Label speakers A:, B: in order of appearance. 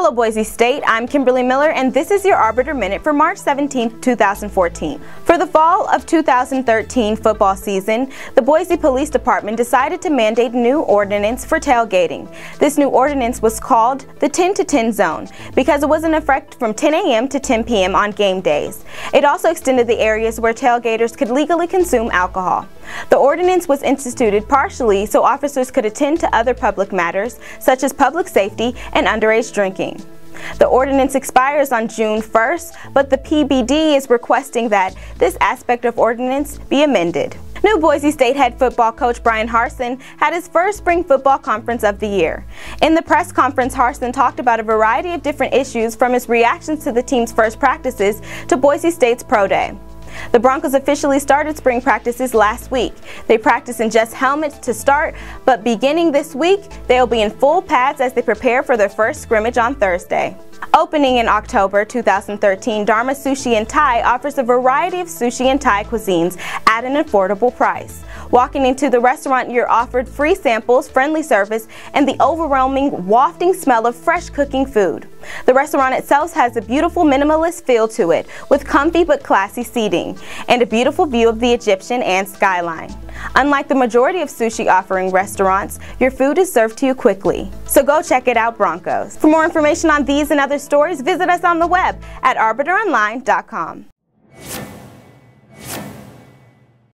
A: Hello Boise State, I'm Kimberly Miller and this is your Arbiter Minute for March 17, 2014. For the fall of 2013 football season, the Boise Police Department decided to mandate a new ordinance for tailgating. This new ordinance was called the 10 to 10 zone because it was in effect from 10 a.m. to 10 p.m. on game days. It also extended the areas where tailgaters could legally consume alcohol. The ordinance was instituted partially so officers could attend to other public matters such as public safety and underage drinking. The ordinance expires on June 1st, but the PBD is requesting that this aspect of ordinance be amended. New Boise State head football coach Bryan Harsin had his first spring football conference of the year. In the press conference, Harsin talked about a variety of different issues from his reactions to the team's first practices to Boise State's Pro Day. The Broncos officially started spring practices last week. They practice in just helmets to start, but beginning this week, they'll be in full pads as they prepare for their first scrimmage on Thursday. Opening in October 2013, Dharma Sushi and Thai offers a variety of sushi and Thai cuisines at an affordable price. Walking into the restaurant, you're offered free samples, friendly service, and the overwhelming, wafting smell of fresh cooking food. The restaurant itself has a beautiful minimalist feel to it, with comfy but classy seating, and a beautiful view of the Egyptian and skyline. Unlike the majority of sushi offering restaurants, your food is served to you quickly. So go check it out, Broncos. For more information on these and other stories, visit us on the web at arbiteronline.com.